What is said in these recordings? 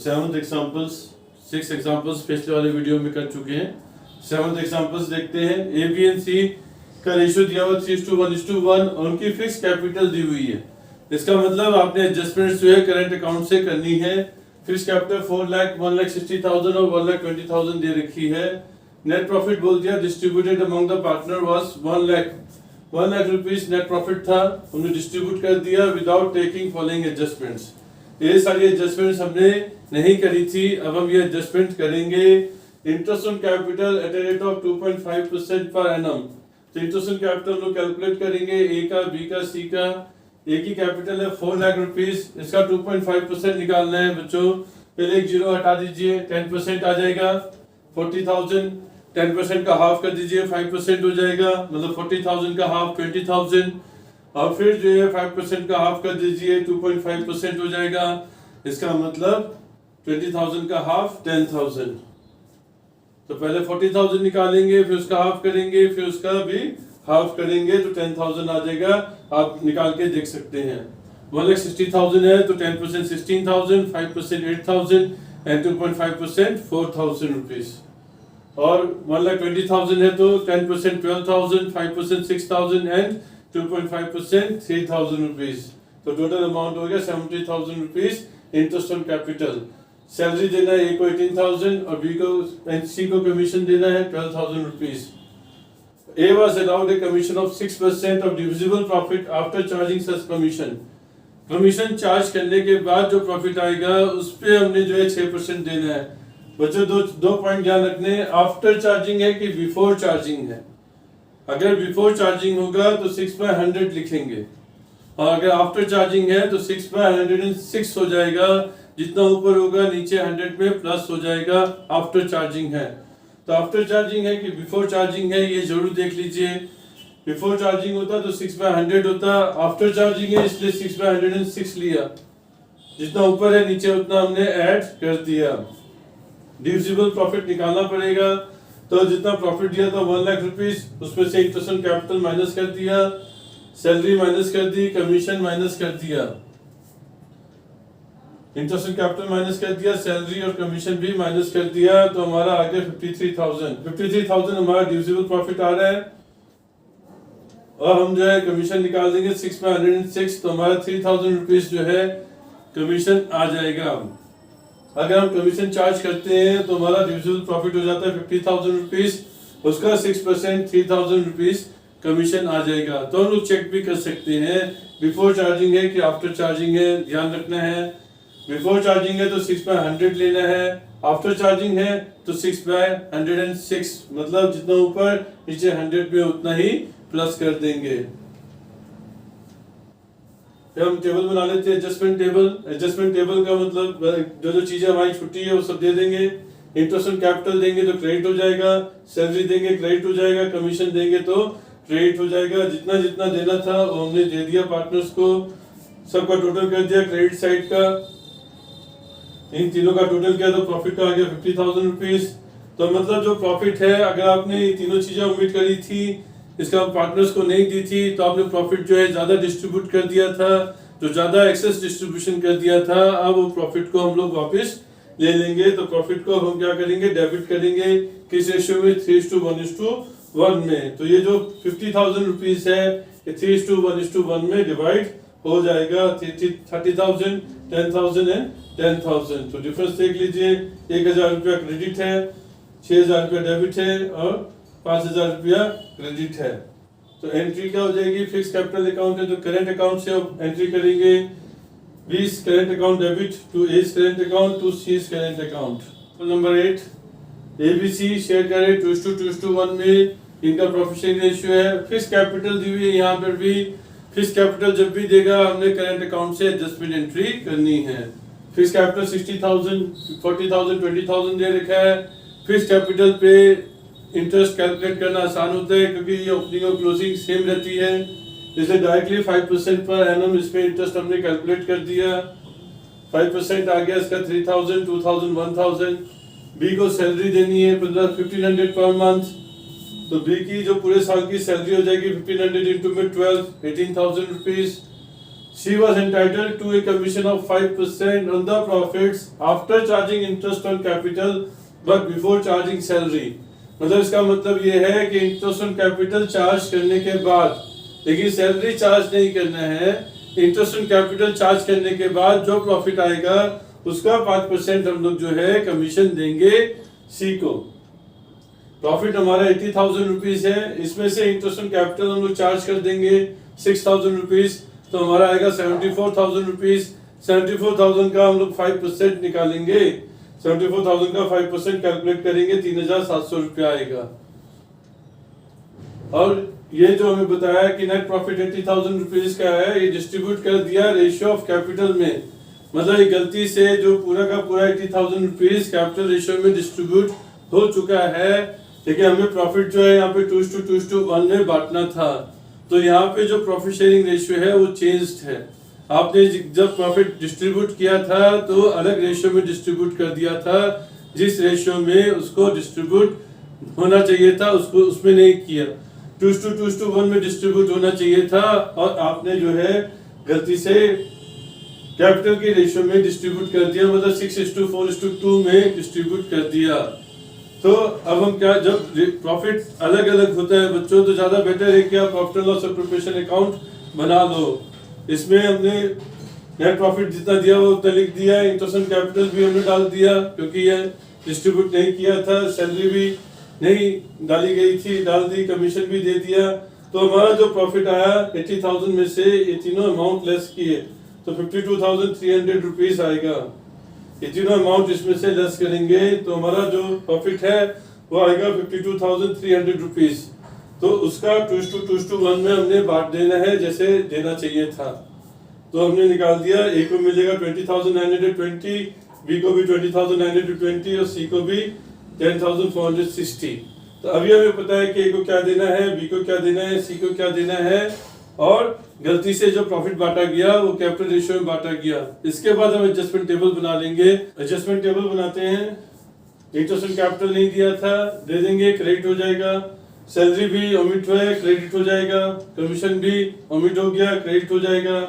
Seventh examples 6 examples पिछले वाले video में कर चुके हैं। सेवंथ एग्जांपल्स देखते हैं। ए बी एंड सी का रेशियो दिया हुआ 3:1 और उनकी फिक्स कैपिटल दी हुई है। इसका मतलब आपने एडजस्टमेंट जो है करंट अकाउंट से करनी है। फिक्स कैपिटल 4 लाख 1,60,000 और 1,20,000 दे रखी है। नेट प्रॉफिट बोल दिया distributed among the partner was 1 lakh rupees net profit था, हमने डिस्ट्रीब्यूट कर दिया विदाउट टेकिंग फॉलोइंग एडजस्टमेंट्स। ये सारी एडजस्टमेंट्स हमने नहीं करी थी, अब हम ये एडजस्टमेंट करेंगे। Interest on capital eight a rate of 2.5% per annum. तो इंटरेस्ट ऑन कैपिटल लोग कैलकुलेट करेंगे, ए का, बी का, सी का। ए की कैपिटल है 4 लाख रुपीस, इसका 2.5% निकालना है बच्चों। पहले एक जीरो हटा दीजिए, 10% आ जाएगा 40,000। 10% का हाफ कर दीजिए 5% हो जाएगा, मतलब 40,000 का हाफ 20,000। और फिर जो है 5% का हाफ कर दीजिए 2.5% हो जाएगा। इसका मतलब 20,000 का हाफ 10,000। तो पहले 40,000 निकालेंगे, फिर उसका हाफ करेंगे, फिर उसका भी हाफ करेंगे तो 10,000 आ जाएगा। आप निकाल के देख सकते हैं। 1,60,000 है तो 10% 16,000, 5% 8,000 एंड 2.5% 4,000 रुपीज। और 1,20,000 है तो 10% 12,000, 5% 6,000 एंड 2.5% 3,000 रुपीज। तो टोटल अमाउंट हो गया 70,000 rupees interest on capital. Salary देना है ए को 18,000 और बी को एंड सी को कमीशन देना है 12,000 rupees. A was allowed a commission of 6% of divisible profit after charging such commission. Commission charge करने के बाद जो प्रॉफिट आएगा उस पे हमने जो है 6% देना है। बच्चों दो पॉइंट ध्यान रखने, आफ्टर चार्जिंग है कि बिफोर चार्जिंग है। अगर बिफोर चार्जिंग होगा तो 6/100 लिखेंगे, और अगर आफ्टर चार्जिंग है तो 6/106 हो जाएगा। जितना ऊपर होगा नीचे 100 में प्लस हो जाएगा। आफ्टर चार्जिंग है तो आफ्टर चार्जिंग है कि बिफोर चार्जिंग है ये जरूर देख लीजिए। बिफोर चार्जिंग होता तो 6/100 होता, आफ्टर चार्जिंग है इसलिए 6/106 लिया। जितना ऊपर है नीचे उतना हमने ऐड कर दिया। डिविजिबल प्रॉफिट निकालना पड़ेगा, तो जितना प्रॉफिट दिया था 1 लाख रुपीस, उसमें से इंटरेस्ट ऑन कैपिटल माइनस कर दिया, सैलरी माइनस कर दी, कमीशन माइनस कर दिया। इंटरेस्ट ऑन कैपिटल माइनस कर दिया, सैलरी और कमीशन भी माइनस कर दिया, तो हमारा आ गया 53,000 हमारा डिविजिबल प्रॉफिट आ रहा है। और हम जो है कमीशन निकाल देंगे 6/106, तो हमारा 3,000 रुपीज जो है कमीशन आ जाएगा। अगर हम कमीशन चार्ज करते हैं तो हमारा डिविजिबल प्रॉफिट हो जाता है 50,000 रुपीज, उसका 6% 3,000 रुपीज कमीशन आ जाएगा। तो हम लोग चेक भी कर सकते हैं बिफोर चार्जिंग है कि आफ्टर चार्जिंग है। ध्यान रखना है, बिफोर चार्जिंग है तो 6/100 लेना है, आफ्टर चार्जिंग है तो 6/106, मतलब जितना ऊपर नीचे 100 में उतना ही प्लस कर देंगे। फिर हम टेबल बना लेते हैं, एडजस्टमेंट टेबल। एडजस्टमेंट टेबल का मतलब जो चीजें हमारी छुट्टी है वो सब दे देंगे। इंटरेस्ट ऑन कैपिटल देंगे तो क्रेडिट हो जाएगा, सैलरी देंगे क्रेडिट हो जाएगा, कमीशन देंगे तो क्रेडिट हो जाएगा। जितना जितना देना था वो हमने दे दिया पार्टनर्स को, सबका टोटल कर दिया क्रेडिट साइड का। इन तीनों का टोटल किया तो प्रॉफिट का आ गया 50,000 रुपीज। तो मतलब जो प्रॉफिट है, अगर आपने ये तीनों चीजें उम्मीद करी थी, इसका पार्टनर्स को नहीं दी थी, तो आपने प्रॉफिट जो है ज्यादा डिस्ट्रीब्यूट कर दिया था, जो ज्यादा एक्सेस डिस्ट्रीब्यूशन कर दिया था। अब वो प्रॉफिट को हम लोग वापस ले लेंगे। तो प्रॉफिट को हम क्या करेंगे, डेबिट करेंगे। किस रेशियो में, 3:1 में। तो ये जो 50,000 रुपीज है ये 3:1 में डिवाइड हो जाएगा। 30,000, 10,000 एंड 10,000। तो डिफरेंस देख लीजिए, 1,000 रुपया क्रेडिट है, 6,000 रुपया डेबिट है और 5,000 रुपया क्रेडिट है। तो एंट्री क्या हो जाएगी, फिक्स कैपिटल अकाउंट है तो करंट अकाउंट से एंट्री करेंगे। B current account debit to A current account to C current account. Number 8, ABC share करें 2:1 में। इनका प्रॉफिट शेयरिंग रेशियो है। फिक्स कैपिटल दी हुई है, यहाँ पर भी फिक्स कैपिटल जब भी देगा हमने करंट अकाउंट से एडजस्टमेंट एंट्री करनी है। फिक्स कैपिटल 60,000, 40,000, 20,000 दे रखा है। फिक्स कैपिटल पे इंटरेस्ट कैलकुलेट करना आसान होता है क्योंकि ये ओपनिंग और क्लोजिंग सेम रहती है, इसलिए डायरेक्टली 5% पर एनम इसमें इंटरेस्ट हमने कैलकुलेट कर दिया। 5% आ गया इसका 3,000, 2,000, 1,000। बी को सैलरी देनी है 1,500 पर मंथ, तो बी की जो पूरे साल की सैलरी हो जाएगी 1,500 इंटू में 12, 18,000 rupees. She was entitled to a commission of 5% on the profits after charging interest on capital but before charging salary. मतलब इसका मतलब ये है कि इंटरेस्ट ऑन कैपिटल चार्ज करने के बाद, लेकिन सैलरी चार्ज नहीं करना है। इंटरेस्ट ऑन कैपिटल चार्ज करने के बाद जो प्रॉफिट आएगा उसका 5% हम लोग जो है कमीशन देंगे सी को। प्रॉफिट हमारा 80,000 रुपीज है, इसमें से इंटरेस्ट ऑन कैपिटल हम लोग चार्ज कर देंगे 6,000 रुपीज, तो हमारा आएगा 74,000 रुपीज। 74,000 का हम लोग 5% निकालेंगे, 74,000 का 5% कैलकुलेट करेंगे, 3,700 रुपया आएगा। और ये जो हमें बताया कि नेट प्रॉफिट 80,000 रुपीज का है, ये डिस्ट्रीब्यूट कर दिया रेशियो ऑफ कैपिटल में। मतलब ये गलती से जो पूरा का पूरा 80,000 रुपीज कैपिटल रेशियो में डिस्ट्रीब्यूट हो चुका है, लेकिन हमें प्रॉफिट जो है यहाँ पे 2:1 में बांटना था। तो यहाँ पे जो प्रॉफिट शेयरिंग रेशियो है वो चेंज्ड है। आपने जब प्रॉफिट डिस्ट्रीब्यूट किया था तो अलग रेशियो में डिस्ट्रीब्यूट कर दिया था, जिस रेशियो में उसको डिस्ट्रीब्यूट होना चाहिए था उसको उसमें नहीं किया। 2:1 में डिस्ट्रीब्यूट होना चाहिए था और आपने जो है गलती से कैपिटल के रेशियो में डिस्ट्रीब्यूट कर दिया, मतलब 6:4:2 में डिस्ट्रीब्यूट कर दिया। तो अब हम क्या, जब प्रॉफिट अलग अलग होता है बच्चों, तो ज्यादा बेटर है कि आप profit and loss preparation account बना लो। इसमें हमने नेट प्रॉफिट जितना दिया वो उतना लिख दिया, इंटरेस्ट ऑन कैपिटल भी हमने डाल दिया क्योंकि ये डिस्ट्रीब्यूट नहीं किया था, सैलरी भी नहीं डाली गई थी, डाल दी, कमीशन भी दे दिया। तो हमारा जो प्रॉफिट आया 80,000 में से ये तीनों अमाउंट लेस किए तो 52,300 रुपीज आएगा। ये तीनों अमाउंट इसमें से लेस करेंगे तो हमारा जो प्रॉफिट है वो आएगा 52,300 रुपीज। तो उसका 2:1 में हमने बांट देना है जैसे देना चाहिए था। तो हमने निकाल दिया, ए को मिलेगा 20,920, बी को भी 20,920 और सी को भी 10,460। तो अभी हमें पता है कि ए को क्या देना है, बी को क्या देना है, सी को क्या देना है, और गलती से जो प्रॉफिट बांटा गया वो कैपिटल रेशियो में बांटा गया। इसके बाद हम एडजस्टमेंट टेबल बना लेंगे। एडजस्टमेंट टेबल बनाते हैं। इंटरेस्ट ऑन कैपिटल नहीं दिया था, दे देंगे, क्रेडिट हो जाएगा। सैलरी भी ओमिट हुआ है, क्रेडिट हो जाएगा। कमीशन भी ओमिट हो गया, क्रेडिट हो जाएगा।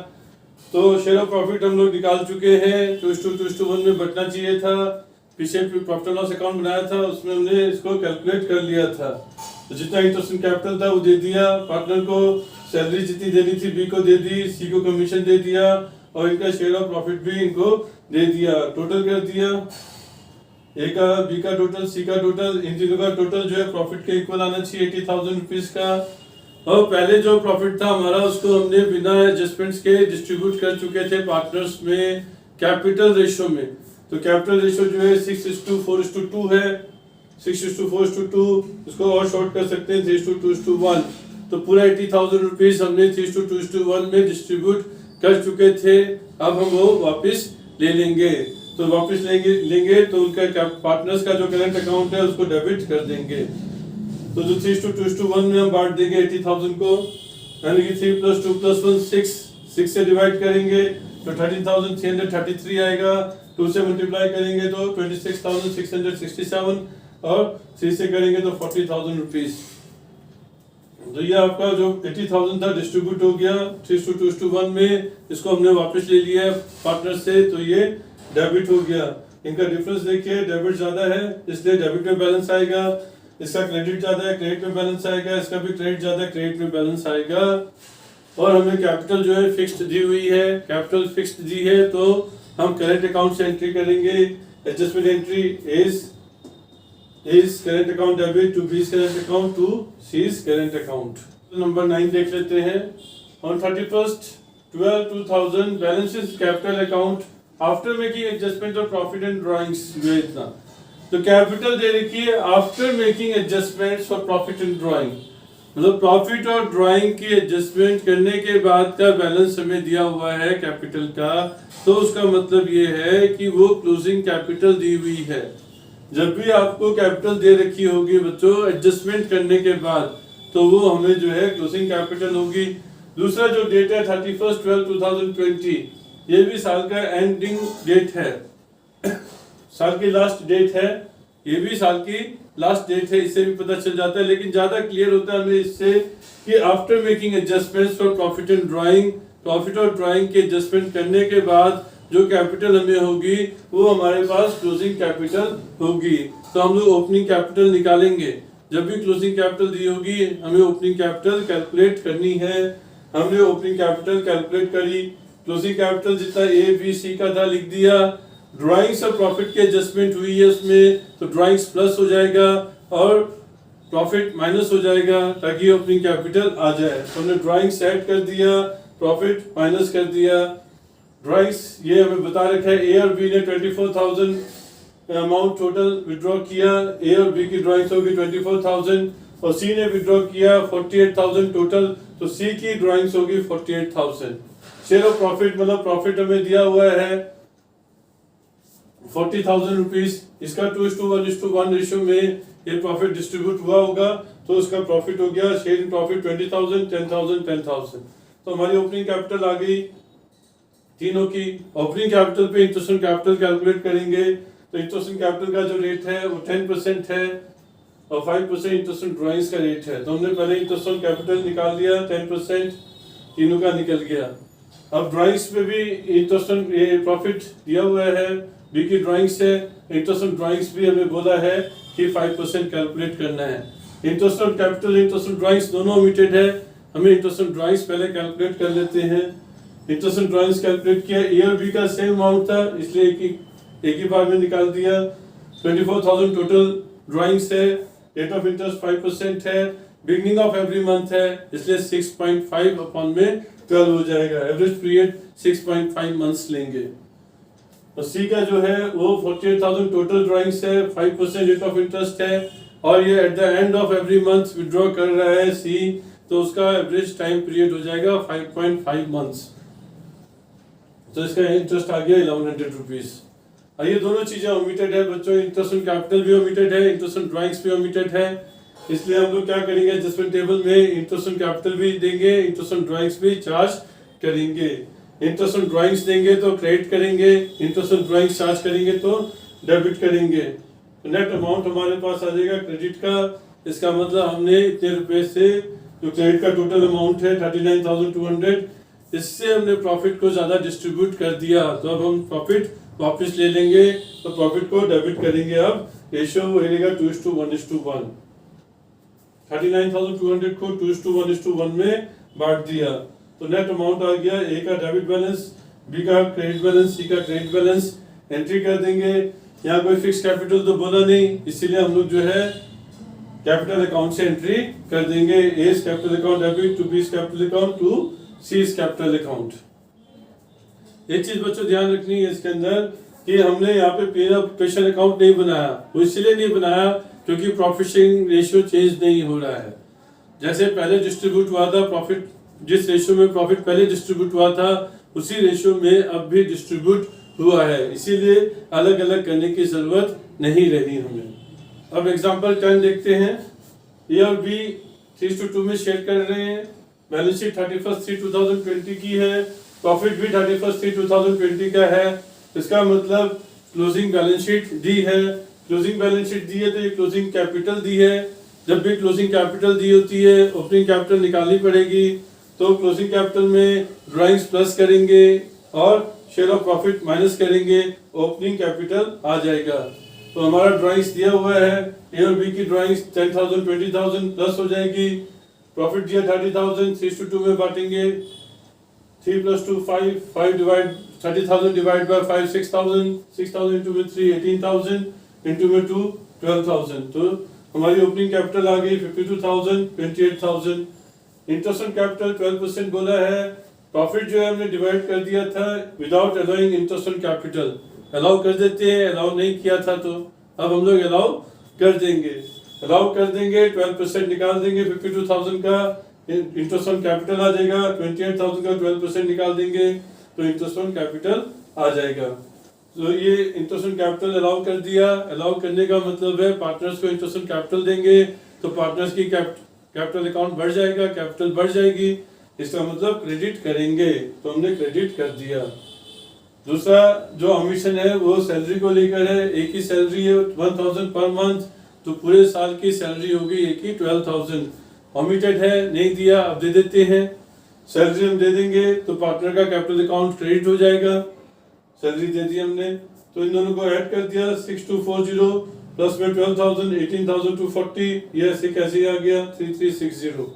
तो शेयर ऑफ प्रॉफिट हम लोग निकाल चुके हैं, 2:1 में बटना चाहिए था। पीछे प्रॉफिट एंड लॉस अकाउंट बनाया था उसमें हमने इसको कैलकुलेट कर लिया था। तो जितना इंटरेस्ट ऑन कैपिटल था वो दे दिया, पार्टनर को सैलरी जितनी देनी थी बी को दे दी, सी को कमीशन दे दिया और इनका शेयर ऑफ प्रॉफिट भी इनको दे दिया। टोटल कर दिया, ए का, बी का टोटल, सी का टोटल, इन तीनों का टोटल जो है प्रॉफिट के इक्वल आना चाहिए 80,000 रुपीज का। और पहले जो प्रॉफिट था हमारा उसको हमने बिना एडजस्टमेंट्स के डिस्ट्रीब्यूट कर चुके थे पार्टनर्स में कैपिटल रेशियो में। तो कैपिटल रेशियो जो है 6:4:2 है, 6:4:2, उसको और शॉर्ट कर सकते हैं 3:2:1। तो पूरा 80,000 रुपीज हमने 3:2:1 में डिस्ट्रीब्यूट कर चुके थे। अब हम वो वापस ले लेंगे। तो वापस लेंगे तो उनका पार्टनर्स का जो करंट अकाउंट है उसको डेबिट कर देंगे। तो जो 3:2:1 में हम बांट देंगे 80,000 को, यानी कि 3 + 2 + 1 6 से डिवाइड करेंगे तो 13,333 आएगा। 2 से मल्टीप्लाई करेंगे तो 26,667 और 3 से करेंगे तो 40,000 रुपीज। तो ये आपका जो 80,000 था डिस्ट्रीब्यूट हो गया 3:2:1 में, इसको हमने वापस ले लिया पार्टनर से, तो ये डेबिट हो गया। इनका डिफरेंस देखिए, डेबिट ज्यादा है इसलिए डेबिट में बैलेंस आएगा, इसका क्रेडिट ज्यादा है क्रेडिट में बैलेंस आएगा, इसका भी क्रेडिट ज्यादा है क्रेडिट में बैलेंस आएगा। और हमें कैपिटल जो है फिक्स्ड दी हुई है, कैपिटल फिक्स्ड दी है तो हम करंट अकाउंट से एंट्री करेंगे। Adjustment entry is current account debit to B's current account to C's current account. Number 9 देख लेते हैं। On 31st/12/2000 balances capital account after making adjustment of profit and drawings जो इतना। तो कैपिटल दे रखी है after making adjustments for profit and drawing, मतलब profit और ड्राइंग की एडजस्टमेंट करने के बाद का बैलेंस हमें दिया हुआ है कैपिटल का। तो उसका मतलब ये है कि वो क्लोजिंग कैपिटल दी हुई है। जब भी आपको कैपिटल दे रखी होगी बच्चों एडजस्टमेंट करने के बाद, तो वो हमें जो है क्लोजिंग कैपिटल होगी। दूसरा जो डेट है 31st/12/2020, ये भी साल का एंडिंग डेट है, साल की लास्ट डेट है, ये भी साल की लास्ट डेट है, इससे भी पता चल जाता है। लेकिन ज्यादा क्लियर होता है हमें इससे कि after making adjustments for profit and drawing profit और ड्राइंग के एडजस्टमेंट करने के बाद जो कैपिटल हमें होगी वो हमारे पास क्लोजिंग कैपिटल होगी। तो हम लोग ओपनिंग कैपिटल निकालेंगे। जब भी क्लोजिंग कैपिटल दी होगी हमें ओपनिंग कैपिटल कैलकुलेट करनी है। हमने ओपनिंग कैपिटल कैलकुलेट करी, क्लोजिंग कैपिटल जितना ए बी सी का था लिख दिया। ड्राइंग्स और प्रॉफिट की एडजस्टमेंट हुई है उसमें, तो ड्राइंग्स प्लस हो जाएगा और प्रॉफिट माइनस हो जाएगा ताकि ओपनिंग कैपिटल आ जाए। तो हमने ड्राइंग्स ऐड कर दिया, प्रॉफिट माइनस कर दिया। ड्राइंग्स ये हमें बता रखा है ए और बी ने 24,000 अमाउंट टोटल विड्रॉ किया। ए और बी की ड्राइंग्स होगी 24,000 और सी ने विड्रॉ किया 48,000 टोटल, तो सी की ड्राइंग्स होगी 48,000। शेयर ऑफ प्रॉफिट मतलब प्रॉफिट हमें दिया हुआ है 40,000 रुपीज। इसका 2:1:1 रेशियो में ये प्रॉफिट डिस्ट्रीब्यूट हुआ होगा, तो उसका प्रॉफिट हो गया शेयर इन प्रॉफिट 20,000, 10,000, 10,000। तो हमारी ओपनिंग कैपिटल आ गई तीनों की। ओपनिंग कैपिटल पे इंटरेस्ट ऑन कैपिटल कैलकुलेट करेंगे, तो इंटरेस्ट ऑन कैपिटल का जो रेट है वो 10% है और 5% इंटरेस्ट ऑन ड्राइंग्स का रेट है। तो हमने पहले इंटरेस्ट ऑन कैपिटल निकाल दिया, 10% तीनों का निकल गया। अब ड्राइंग्स पे भी इंटरेस्ट ऑन प्रॉफिट दिया हुआ है, बी की ड्राइंग्स है, इंटरेस्ट ऑन ड्राइंग्स भी हमें बोला है कि 5% कैलकुलेट करना है। Interest on capital, interest on drawings दोनों ओमिटेड है, हमें इंटरेस्ट ऑन ड्राइंग्स पहले कैलकुलेट कर लेते हैं। इंटरेस्ट ऑन ड्राइंग्स कैलकुलेट किया, ए और बी का सेम अमाउंट था इसलिए एक ही बार में निकाल दिया। 24,000 टोटल ड्राइंग्स है, रेट ऑफ इंटरेस्ट 5% है, बिगनिंग ऑफ एवरी मंथ है इसलिए 6.5 अपॉन में 12 हो जाएगा। एवरेज पीरियड 6.5 मंथ्स लेंगे। तो सी का जो है वो 48,000 टोटल ड्राइंग्स है, 5% रेट ऑफ इंटरेस्ट है और ये at the end of every month withdraw कर रहा है सी, तो उसका एवरेज टाइम पीरियड हो जाएगा 5.5 मंथ्स। तो इसका इंटरेस्ट आ गया 1100 रुपीज। ये दोनों चीजें ओमिटेड है बच्चों, इंटरेस्ट ऑन कैपिटल भी ओमिटेड है, इंटरेस्ट ऑन ड्राइंग्स भी ओमिटेड है। इसलिए हम लोग क्या करेंगे, एडजस्टमेंट टेबल में इंटरेस्ट ऑन कैपिटल भी देंगे, इंटरेस्ट ऑन ड्राइंग्स भी चार्ज करेंगे। इंटरेस्ट ऑन ड्राइंग्स देंगे तो क्रेडिट करेंगे, इंटरेस्ट ऑन ड्राइंग्स चार्ज करेंगे तो डेबिट करेंगे। नेट अमाउंट हमारे पास आ जाएगा क्रेडिट का। इसका मतलब हमने इतने रुपए से जो क्रेडिट का टोटल अमाउंट है 39,200, इससे हमने प्रॉफिट को ज्यादा डिस्ट्रीब्यूट कर दिया। तो अब हम प्रॉफिट वापस ले लेंगे, तो प्रॉफिट को डेबिट करेंगे। अब रेशियो रहेगा 2:1:1। 39,200 को 2:1:1 में बांट दिया, तो नेट अमाउंट आ गया। ए का डेबिट बैलेंस, बी का क्रेडिट बैलेंस, सी का क्रेडिट बैलेंस एंट्री कर देंगे। यहाँ कोई फिक्स कैपिटल तो बोला नहीं, इसीलिए हम लोग जो है कैपिटल अकाउंट से एंट्री कर देंगे। A capital account debit to B capital account to C capital account. एक चीज बच्चों ध्यान रखनी है इसके अंदर कि हमने यहाँ पे स्पेशल अकाउंट नहीं बनाया। वो इसलिए नहीं बनाया क्योंकि प्रॉफिट शेयरिंग रेशियो चेंज नहीं हो रहा है। जैसे पहले डिस्ट्रीब्यूट हुआ था प्रॉफिट, जिस रेशियो में प्रॉफिट पहले डिस्ट्रीब्यूट हुआ था उसी रेशियो में अब भी डिस्ट्रीब्यूट हुआ है, इसीलिए अलग अलग करने की जरूरत नहीं रही हमें। अब एग्जांपल 10 देखते हैं। ए और बी 3:2 में शेयर कर रहे हैं। बैलेंस शीट 31/3/2020 की है, प्रॉफिट भी 31/3/2020 का है। इसका मतलब क्लोजिंग बैलेंस शीट दी है। क्लोजिंग बैलेंस शीट दी है तो ये क्लोजिंग कैपिटल दी है। जब भी क्लोजिंग कैपिटल दी होती है ओपनिंग कैपिटल निकालनी पड़ेगी, तो क्लोजिंग कैपिटल में ड्राइंग्स प्लस करेंगे और शेयर ऑफ प्रॉफिट माइनस करेंगे, ओपनिंग कैपिटल आ जाएगा। तो हमारा ड्राइंग्स दिया हुआ है, ए और बी की ड्राइंग्स 10,000 20,000 प्लस हो जाएगी। प्रॉफिट दिया 30,000, 3:2 में बांटेंगे। 3 + 2 5, 5 डिवाइड 30,000 डिवाइड बाय 5 6,000, 6,000 into में 3 18,000 into में 2 12,000। तो हमारी ओपनिंग कैपिटल आ गई 52,000 28,000। इंटरेस्ट ऑन कैपिटल 12% बोला है। प्रॉफिट जो है हमने डिवाइड कर दिया था without allowing interest on capital. Allow कर देते हैं, अलाउ नहीं किया था तो अब हम लोग अलाउ कर देंगे। अलाउ कर देंगे 12% निकाल देंगे। 52,000 का इंटरेस्ट ऑन कैपिटल आ जाएगा, 28,000 का 12% निकाल देंगे तो इंटरेस्ट ऑन कैपिटल आ जाएगा। तो ये इंटरेस्ट ऑन कैपिटल अलाउ कर दिया। अलाउ करने का मतलब है पार्टनर्स को इंटरेस्ट ऑन कैपिटल देंगे तो पार्टनर्स की कैपिटल अकाउंट बढ़ जाएगा, कैपिटल बढ़ जाएगी। इसका मतलब क्रेडिट करेंगे, तो हमने क्रेडिट कर दिया। दूसरा जो ऑमिशन है वो सैलरी को लेकर है। एक ही सैलरी है 1,000 पर मंथ, तो पूरे साल की सैलरी होगी एक ही 12,000। ऑमिटेड है, नहीं दिया, अब दे देते हैं। सैलरी हम दे देंगे तो पार्टनर का कैपिटल अकाउंट क्रेडिट हो जाएगा। सैलरी दे दी हमने तो इन दोनों को ऐड कर दिया 6240 प्लस में 12,000 18,240, ये ऐसे कैसे आ गया 3360।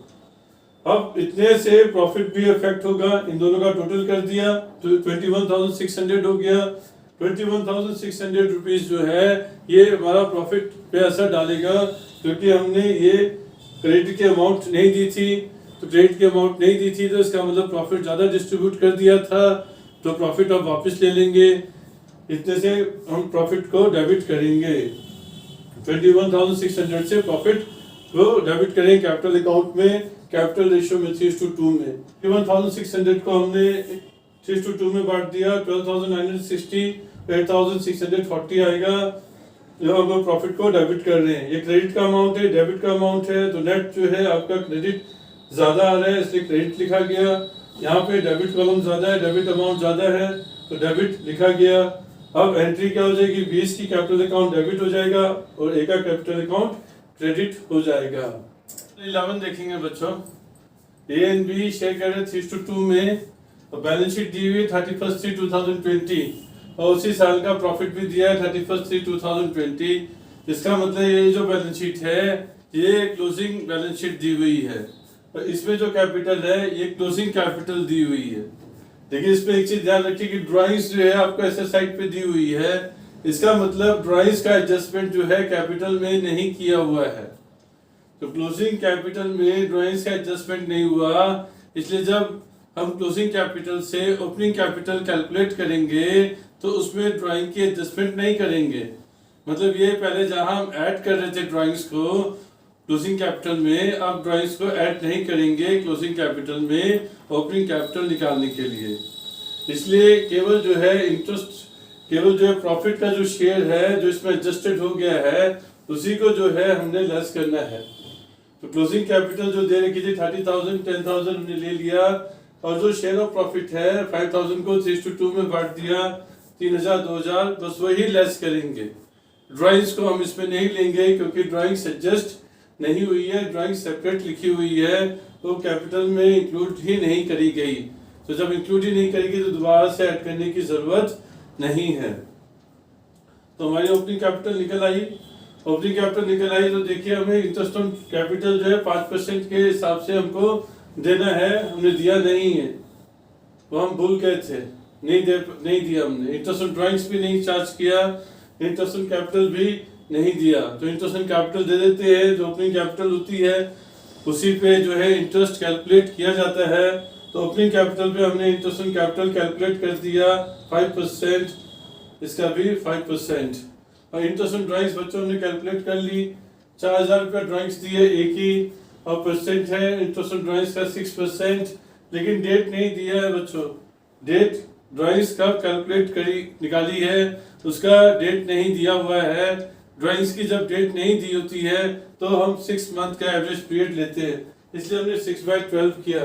अब इतने से प्रॉफिट भी इफेक्ट होगा, इन दोनों का टोटल कर दिया तो 21,600 हो गया। 21,600 रुपीज जो है ये हमारा प्रॉफिट पे असर डालेगा, क्योंकि हमने ये क्रेडिट की अमाउंट नहीं दी थी। तो क्रेडिट की अमाउंट नहीं दी थी तो इसका मतलब प्रॉफिट ज्यादा डिस्ट्रीब्यूट कर दिया था, तो प्रॉफिट अब वापस ले लेंगे। इतने से हम प्रॉफिट को डेबिट करेंगे, 21,600 से प्रॉफिट को डेबिट करेंगे कैपिटल अकाउंट में, कैपिटल रेशियो में 3:2 में। 21,600 को हमने 3:2 में बांट दिया, 12,960 8,640 आएगा। जो हम प्रॉफिट को डेबिट कर रहे हैं, ये क्रेडिट का अमाउंट है, डेबिट का अमाउंट है, तो नेट जो है आपका क्रेडिट ज्यादा आ रहा है इसलिए क्रेडिट लिखा गया। यहाँ पे डेबिट कॉलम ज्यादा है, डेबिट अमाउंट ज्यादा है तो डेबिट लिखा गया। अब एंट्री क्या हो जाएगी, 20 की कैपिटल अकाउंट डेबिट हो जाएगा और ए का कैपिटल अकाउंट क्रेडिट हो जाएगा। 11 देखेंगे बच्चों, ए एंड बी शेयर कर रहे 3:2 में, और बैलेंस शीट दी हुई 31/3/2020 और उसी साल का प्रॉफिट भी दिया है 31/3/2020। इसका मतलब ये जो बैलेंस शीट है ये क्लोजिंग बैलेंस शीट दी हुई है, और इसमें जो कैपिटल है ये क्लोजिंग कैपिटल दी हुई है। देखिए इसमें एक चीज ध्यान रखिए कि ड्राइंग्स जो है आपको ऐसे साइड पे दी हुई है, इसका मतलब ड्राइंग्स का एडजस्टमेंट जो है कैपिटल में नहीं किया हुआ है। तो क्लोजिंग कैपिटल में ड्राइंग्स का एडजस्टमेंट नहीं हुआ, इसलिए जब हम क्लोजिंग कैपिटल से ओपनिंग कैपिटल कैलकुलेट करेंगे तो उसमें ड्राइंग की एडजस्टमेंट नहीं करेंगे। मतलब ये पहले जहां हम ऐड कर रहे थे ड्राइंग्स को क्लोजिंग कैपिटल में, अब ड्राइंग्स को ऐड नहीं करेंगे क्लोजिंग कैपिटल में ओपनिंग कैपिटल निकालने के लिए। इसलिए केवल जो है इंटरेस्ट, केवल जो है प्रॉफिट का जो शेयर है जो इसमें एडजस्टेड हो गया है उसी को जो है हमने लेस करना है। तो क्लोजिंग कैपिटल जो दे रखी थी 30,000 10,000 हमने ले लिया, और जो शेयर ऑफ प्रॉफिट है 5,000 को 3:2 में बांट दिया, 3,000 2,000 बस वही लेस करेंगे। ड्राइंग्स को हम इसमें नहीं लेंगे क्योंकि ड्राइंग्स एडजस्ट नहीं हुई है, ड्राइंग सेपरेट लिखी हुई है तो कैपिटल में इंक्लूड ही नहीं करी गई। तो जब इंक्लूड ही नहीं करेगी तो दोबारा से ऐड करने की जरूरत नहीं है। तो हमारी ओपनिंग कैपिटल निकल आई, ओपनिंग कैपिटल निकल आई तो देखिए हमें इंटरेस्ट ऑन कैपिटल जो है 5% के हिसाब से हमको देना है, हमने दिया नहीं है, वो हम भूल गए थे, नहीं दिया हमने। इंटरेस्ट ऑन ड्राइंग्स भी नहीं चार्ज किया, इंटरेस्ट ऑन कैपिटल भी नहीं दिया, तो इंटरेस्ट ऑन कैपिटल दे देते हैं। जो ओपनिंग कैपिटल होती है उसी पे जो है इंटरेस्ट कैलकुलेट किया जाता है। तो ओपनिंग कैपिटल पे हमने इंटरेस्ट ऑन कैपिटल कैलकुलेट कर दिया 5%, इसका भी 5%। और इंटरेस्ट ऑन ड्राइंग्स बच्चों ने कैलकुलेट कर ली, 4,000 रुपये ड्राइंग्स दिए एक ही, और परसेंट है इंटरेस्ट ऑन ड्राइंग्स का 6%, लेकिन डेट नहीं दिया है बच्चों। डेट ड्राइंग्स कब कैलकुलेट करी निकाली है उसका डेट नहीं दिया हुआ है। ड्राइंग्स की जब डेट नहीं दी होती है तो हम 6 मंथ का एवरेज पीरियड लेते हैं, इसलिए हमने 6/12 किया।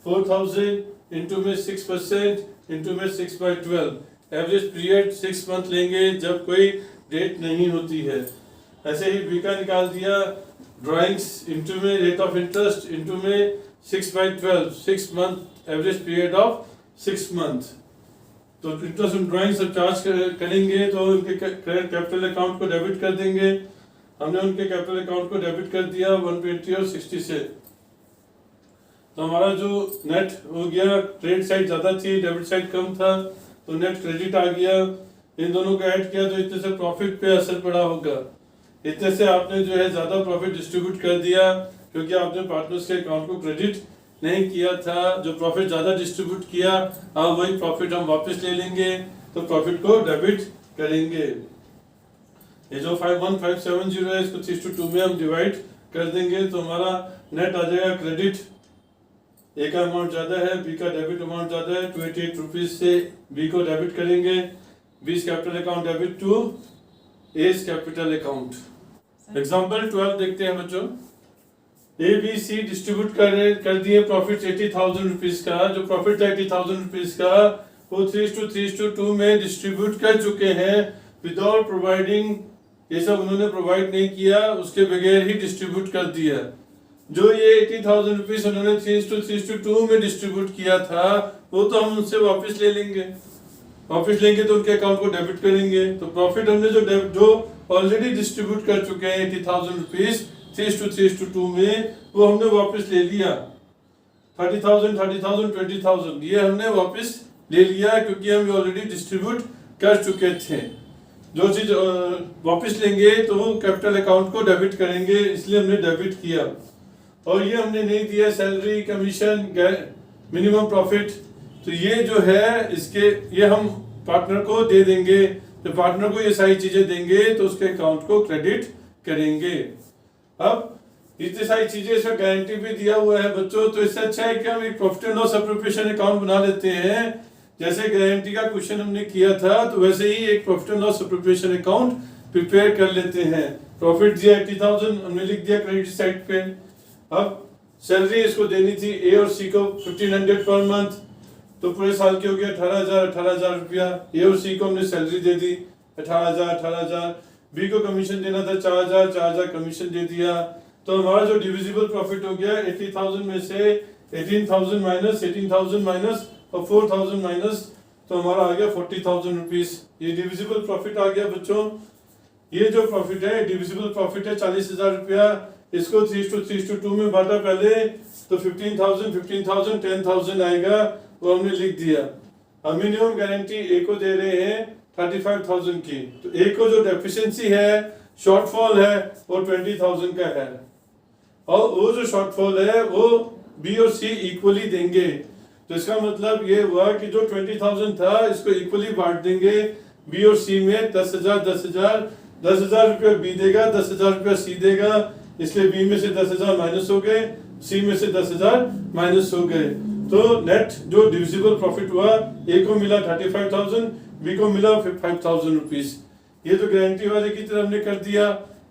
4,000 इंटू में 6% इंटू में 6/12, एवरेज पीरियड 6 मंथ लेंगे जब कोई डेट नहीं होती है। ऐसे ही बी का निकाल दिया, ड्राइंग्स इंटू में रेट ऑफ इंटरेस्ट इंटू में 6/12, 6 month average period of 6 month. तो इंटरेस्ट ऑन ड्राइंग सब चार्ज करेंगे तो उनके कैपिटल अकाउंट को डेबिट कर देंगे। हमने उनके कैपिटल अकाउंट को डेबिट कर दिया 120 और 60 से। तो हमारा जो नेट हो गया, क्रेडिट साइड ज्यादा थी डेबिट साइड कम था, तो नेट क्रेडिट आ गया। इन दोनों को ऐड किया तो इतने से प्रॉफिट पे असर पड़ा होगा। इतने से आपने जो है ज्यादा प्रॉफिट डिस्ट्रीब्यूट कर दिया क्योंकि आपने पार्टनर्स के अकाउंट को क्रेडिट नहीं किया था। जो प्रॉफिट ज्यादा डिस्ट्रीब्यूट किया अब वही प्रॉफिट हम वापस ले लेंगे, तो प्रॉफिट को डेबिट करेंगे। ये जो 51570 है इसको 3:2 में हम डिवाइड कर देंगे तो हमारा नेट आ जाएगा क्रेडिट। ए का अमाउंट ज्यादा है, बी का डेबिट अमाउंट ज्यादा है, 28 रुपीज से बी को डेबिट करेंगे। B's capital account debit to A's capital account. Example 12 देखते हैं बच्चों। ए बी सी डिस्ट्रीब्यूट कर दिए प्रॉफिट 80,000 रुपीज का। जो प्रॉफिट था 80,000 रुपीज का वो 3:2 में डिस्ट्रीब्यूट कर चुके हैं विदाउट प्रोवाइडिंग। ये सब उन्होंने प्रोवाइड नहीं किया, उसके बगैर ही डिस्ट्रीब्यूट कर दिया। जो ये 80,000 रुपीज उन्होंने 3:2 में डिस्ट्रीब्यूट किया था, वो तो हम उनसे वापस ले लेंगे। वापस लेंगे तो उनके अकाउंट को डेबिट करेंगे। तो प्रॉफिट हमने जो ऑलरेडी डिस्ट्रीब्यूट कर चुके हैं 80,000 रुपीज 3:2 में, वो हमने वापस ले लिया। 30,000, 30,000, 20,000 ये हमने वापस ले लिया, क्योंकि हम ऑलरेडी डिस्ट्रीब्यूट कर चुके थे। जो चीज वापस लेंगे तो वो कैपिटल अकाउंट को डेबिट करेंगे, इसलिए हमने डेबिट किया। और ये हमने नहीं दिया सैलरी, कमीशन, मिनिमम प्रॉफिट, तो ये जो है इसके ये हम पार्टनर को दे देंगे। तो पार्टनर को ये सारी चीजें देंगे तो उसके अकाउंट को क्रेडिट करेंगे। अब इतनी सारी चीजें, इसमें गारंटी भी दिया हुआ है बच्चों, तो इससे अच्छा है कि हम एक profit and loss appropriation account बना लेते हैं। जैसे गारंटी का क्वेश्चन हमने किया था, तो वैसे ही एक profit and loss appropriation account prepare कर लेते हैं। प्रॉफिट दिया 80,000, हमने लिख दिया क्रेडिट साइड पे। अब सैलरी इसको देनी थी ए और सी को 1500 पर मंथ, तो पूरे साल की हो गया 18,000 रुपया। ए और सी को हमने सैलरी दे दी 18,000। बी को कमीशन देना था 4,000 कमीशन दे दिया। तो हमारा जो डिविजिबल प्रॉफिट हो गया 80,000 में से 18,000 माइनस और 4,000 माइनस, तो हमारा आ गया 40,000 रुपीज। ये डिविजिबल प्रॉफिट आ गया बच्चों। ये जो प्रॉफिट है डिविजिबल प्रॉफिट है 40,000 रुपया। इसको 3:2 में बांटा पहले, तो 15,000, 10,000 आएगा, वो हमने लिख दिया। अब मिनिमम गारंटी ए को दे रहे हैं 35,000 की, तो ए को जो डेफिशिएंसी है, शॉर्टफॉल है, वो 20,000 का है। और वो जो शॉर्टफॉल है वो बी और सी इक्वली देंगे। तो इसका मतलब ये हुआ कि जो 20,000 था इसको इक्वली बांट देंगे बी और सी में। 10,000 रुपया बी देगा, 10,000 रुपया सी देगा, इसलिए बी में से 10,000 माइनस हो गए, सी में से 10,000 माइनस हो गए। तो नेट जो डिविजिबल प्रॉफिट हुआ, ए को मिला 35,000, बी को मिला 5,000 रुपीज। ये तो गारंटी वाले की तरह हमने कर दिया।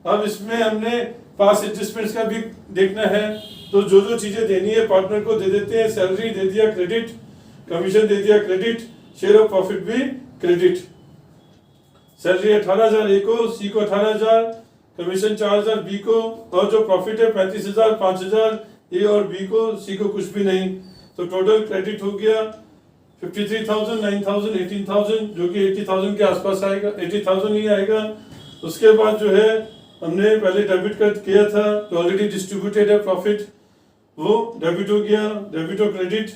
अब इसमें हमने पास एडजस्टमेंट्स का भी देखना है, तो जो चीजें देनी है पार्टनर को दे देते हैं। सैलरी दे दिया क्रेडिट, कमीशन दे दिया क्रेडिट, शेयर ऑफ प्रॉफिट भी क्रेडिट। सैलरी 18,000 ए को, सी को 18,000, कमीशन 4,000 बी को, और जो प्रॉफिट है 35,000, 5,000 ए और बी को, सी को कुछ भी नहीं। तो टोटल क्रेडिट हो गया 53,000, 9,000, 18,000, जो कि 80,000 के आसपास आएगा, 80,000 ही आएगा। उसके बाद जो है हमने पहले डेबिट कर किया था, तो ऑलरेडी डिस्ट्रीब्यूटेड है प्रॉफिट, वो डेबिट हो गया। डेबिट और क्रेडिट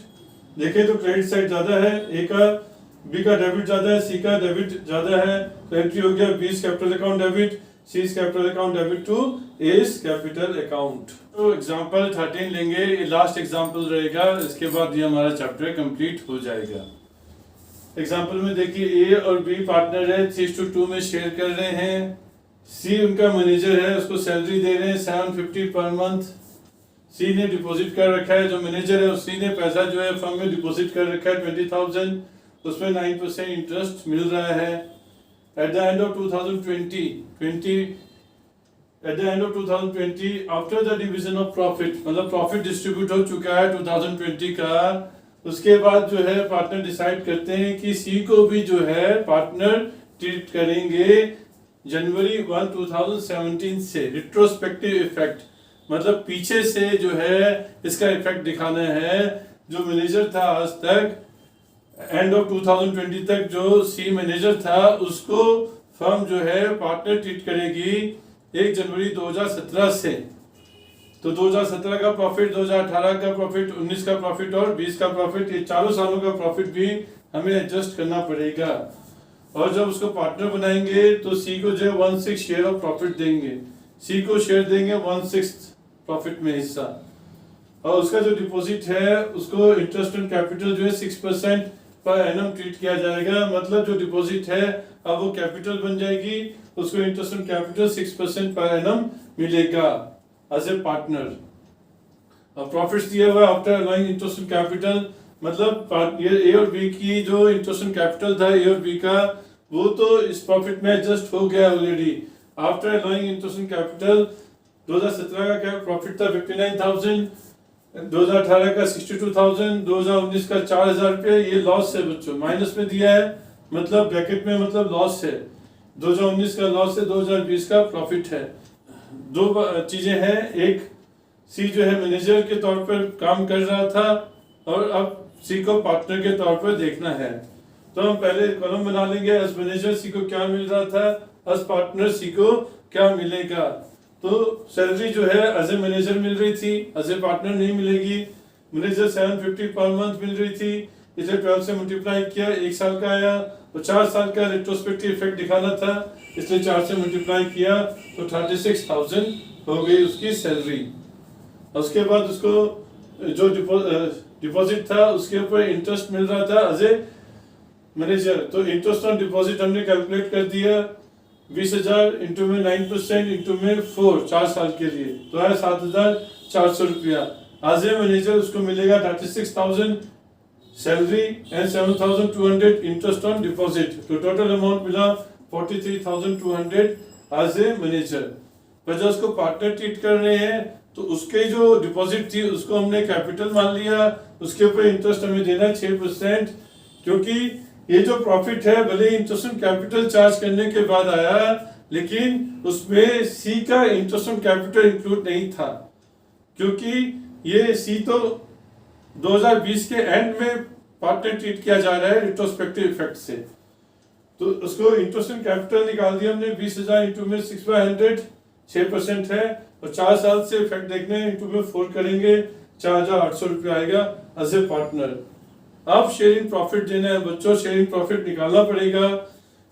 देखें तो क्रेडिट साइड ज्यादा है, ए का, बी का डेबिट ज्यादा है, सी का डेबिट ज्यादा है। तो एंट्री हो गया B capital account debit, C capital account debit to A capital account. तो एग्जांपल 13 लेंगे, ये लास्ट एग्जांपल रहेगा, इसके बाद ये हमारा चैप्टर कंप्लीट हो जाएगा। एग्जांपल में देखिए ए और बी पार्टनर है, 3:2 में शेयर कर रहे हैं। सी उनका मैनेजर है, उसको सैलरी दे रहे हैं 750 पर मंथ। सी ने डिपॉजिट कर रखा है, जो मैनेजर है उसी ने पैसा जो है फर्म में डिपॉजिट कर रखा है 20,000, उसमें 9% इंटरेस्ट मिल रहा है। At the end of 2020 after the division of profit, मतलब प्रॉफिट डिस्ट्रीब्यूट हो चुका है 2020 का, उसके बाद जो है पार्टनर डिसाइड करते हैं कि सी को भी जो है पार्टनर ट्रीट करेंगे जनवरी 1, 2017 से। रिट्रोस्पेक्टिव इफेक्ट मतलब पीछे से जो है इसका इफेक्ट दिखाना है। जो मैनेजर था आज तक, एंड ऑफ 2020 तक जो सी मैनेजर था, उसको फर्म जो है पार्टनर ट्रीट करेगी 1 जनवरी 2017 से। तो 2017 का प्रॉफिट, 2018 का प्रॉफिट, 19 का प्रॉफिट और 20 का प्रॉफिट, ये चारों सालों का प्रॉफिट भी हमें एडजस्ट करना पड़ेगा। और जब उसको पार्टनर बनाएंगे तो सी को जो है 1/6 शेयर ऑफ प्रॉफिट देंगे, सी को शेयर देंगे 1/6 प्रॉफिट में हिस्सा। और उसका जो डिपॉजिट है उसको इंटरेस्ट ऑन कैपिटल जो है 6% पर एनम ट्रीट किया जाएगा। मतलब जो डिपॉजिट है अब वो कैपिटल बन जाएगी, उसको interest on capital 6% per annum मिलेगा एज ए पार्टनर। अब प्रॉफिट्स दिया हुआ after allowing interest on capital, मतलब ये ए और बी की जो इंटरेस्ट ऑन कैपिटल था ए और बी का, वो तो इस प्रॉफिट में एडजस्ट हो गया already. After allowing interest on capital 2017 का क्या प्रॉफिट था 59,000, 2018 का 62,000, 2019 का 4,000 रुपये। ये लॉस है बच्चों, माइनस में दिया है, मतलब ब्रैकेट में, मतलब लॉस है। 2019 का लॉस है, 2020 का प्रॉफिट है। दो चीजें हैं, एक सी जो है मैनेजर के तौर पर काम कर रहा था और अब सी को पार्टनर के तौर पर देखना है। तो हम पहले कॉलम बना लेंगे, एज मैनेजर सी को क्या मिल रहा था, एज पार्टनर सी को क्या मिलेगा। तो सैलरी जो है एज ए मैनेजर मिल रही थी, एज ए पार्टनर नहीं मिलेगी। मैनेजर 750 पर मंथ मिल रही थी, इसे 12 से मल्टीप्लाई किया, 1 साल का आया। तो 4 साल का रेट्रोस्पेक्टिव इफेक्ट दिखाना था, इसलिए 4 से मल्टीप्लाई किया तो 36,000 हो गई उसकी सैलरी। उसके बाद उसको जो डिपॉजिट था उसके ऊपर इंटरेस्ट मिल रहा था एज ए मैनेजर। तो इंटरेस्ट ऑन डिपॉजिट हमने कैलकुलेट कर दिया, 20,000 इंटू में 9% इंटू में 4, 4 साल के लिए तो है 7,400 रुपया। एज ए मैनेजर उसको मिलेगा 36,000 salary and 7,200 interest on deposit. तो टोटल अमाउंट मिला 43,200 एज ए मैनेजर। पर जब उसको पार्टनर ट्रीट कर रहे हैं तो उसके जो डिपॉजिट थी उसको हमने कैपिटल मान लिया, उसके ऊपर इंटरेस्ट हमें देना 6%, क्योंकि ये जो प्रॉफिट है भले ही इंटरेस्ट ऑन कैपिटल चार्ज करने के बाद आया लेकिन उसमें सी का इंटरेस्ट ऑन कैपिटल इंक्लूड नहीं था, क्योंकि ये सी तो 2020 के एंड में पार्टनर ट्रीट किया जा रहा है रिट्रोस्पेक्टिव इफेक्ट से। तो उसको इंटरेस्ट ऑन कैपिटल निकाल दिया हमने, 20,000 इंटू में 6/100 6% है, और 4 साल से इफेक्ट देखने इंटू में 4 करेंगे 4,800 रुपया आएगा एज ए पार्टनर। अब शेयरिंग प्रॉफिट देना है बच्चों, शेयरिंग प्रॉफिट निकालना पड़ेगा।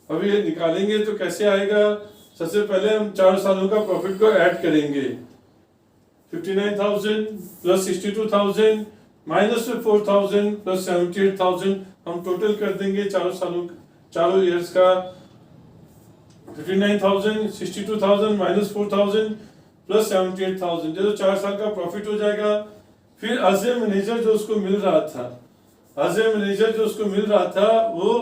अभी ये निकालेंगे तो कैसे आएगा, सबसे पहले हम 4 सालों का प्रॉफिट को ऐड करेंगे, 59,000 प्लस 62,000 माइनस में 4,000 प्लस 78,000 हम टोटल कर देंगे चारों ईयर्स का। 59,000 62,000 माइनस 4,000 प्लस 78,000 जो 4 साल का प्रॉफिट हो जाएगा। फिर एज ए मैनेजर जो उसको मिल रहा था, एज ए मैनेजर जो उसको मिल रहा था वो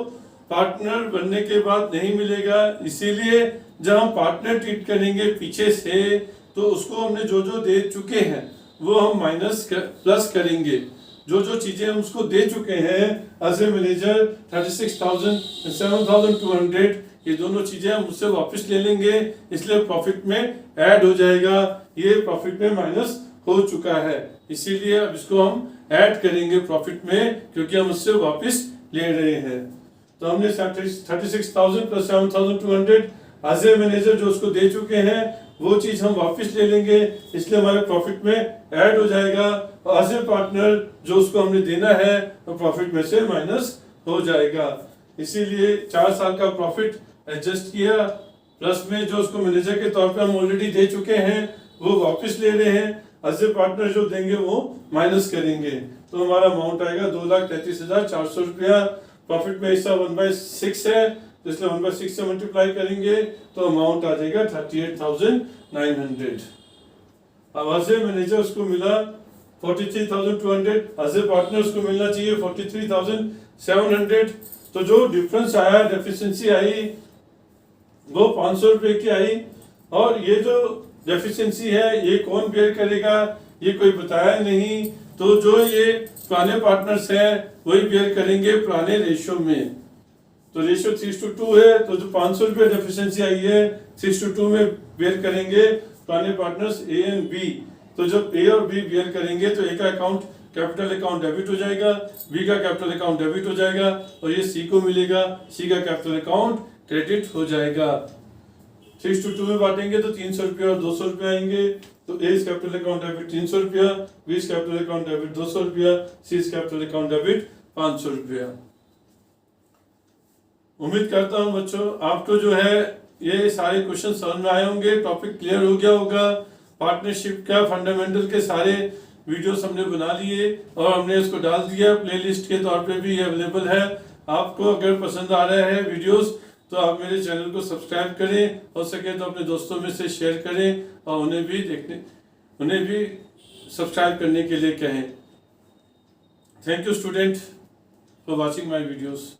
पार्टनर बनने के बाद नहीं मिलेगा, इसीलिए जब हम पार्टनर ट्रीट करेंगे पीछे से तो उसको हमने जो जो दे चुके हैं वो हम प्लस करेंगे। जो जो चीजें हम उसको दे चुके हैं एज ए मैनेजर 36,000 7,200 ये दोनों चीजें हम उससे वापस ले लेंगे, इसलिए प्रॉफिट में ऐड हो जाएगा। ये प्रॉफिट में माइनस हो चुका है, इसीलिए अब इसको हम ऐड करेंगे प्रॉफिट में, क्योंकि हम उससे वापस ले रहे हैं। तो हमने 36,000 प्लस 7,200 एज ए मैनेजर जो उसको दे चुके हैं वो चीज हम वापस ले लेंगे, इसलिए हमारे प्रॉफिट में ऐड हो जाएगा। और एज ए पार्टनर जो उसको हमने देना है वो प्रॉफिट में से माइनस हो जाएगा, इसीलिए 4 साल का प्रॉफिट एडजस्ट किया, प्लस में जो उसको मैनेजर के तौर पे हम ऑलरेडी दे चुके हैं वो वापस ले रहे हैं, एज ए पार्टनर जो देंगे वो माइनस करेंगे। तो हमारा अमाउंट आएगा 2,33,400 रुपया। प्रॉफिट में हिस्सा 1/6 है, तो इसलिए 1/6 से मल्टीप्लाई करेंगे तो अमाउंट आ जाएगा 38,900। अब एज ए मैनेजर उसको मिला 43,200, एज ए पार्टनर उसको मिलना चाहिए 43,700। तो जो डिफरेंस आया, डेफिशिएंसी आई वो 500 रुपए की आई। और ये जो डेफिशिएंसी है ये कौन बेयर करेगा ये कोई बताया नहीं, तो जो ये पुराने पार्टनर्स हैं वही बेयर करेंगे पुराने रेशियो में। तो रेशियो 3:2 है, तो जो 500 रुपए डेफिशिएंसी आई है 3:2 में बेयर करेंगे पुराने पार्टनर्स ए एंड बी। तो जब ए और बी बेयर करेंगे तो ए का अकाउंट कैपिटल अकाउंट डेबिट हो जाएगा, बी का कैपिटल अकाउंट डेबिट हो जाएगा, और ये सी को मिलेगा, सी का कैपिटल अकाउंट क्रेडिट हो जाएगा। 3:2 में बांटेंगे तो 300 रुपया और 200 रुपया आएंगे। तो ए कैपिटल अकाउंट डेबिट 300 रुपया, बी कैपिटल अकाउंट डेबिट 200 रुपया, सी कैपिटल अकाउंट डेबिट 500 रुपया। उम्मीद करता हूं बच्चों आपको जो है ये सारे क्वेश्चन समझ में आए होंगे, टॉपिक क्लियर हो गया होगा। पार्टनरशिप का फंडामेंटल के सारे वीडियोस हमने बना लिए और हमने इसको डाल दिया, प्लेलिस्ट के तौर पे भी अवेलेबल है। आपको अगर पसंद आ रहा है वीडियोस तो आप मेरे चैनल को सब्सक्राइब करें, हो सके तो अपने दोस्तों में से शेयर करें और उन्हें भी सब्सक्राइब करने के लिए कहें। Thank you student for watching my videos.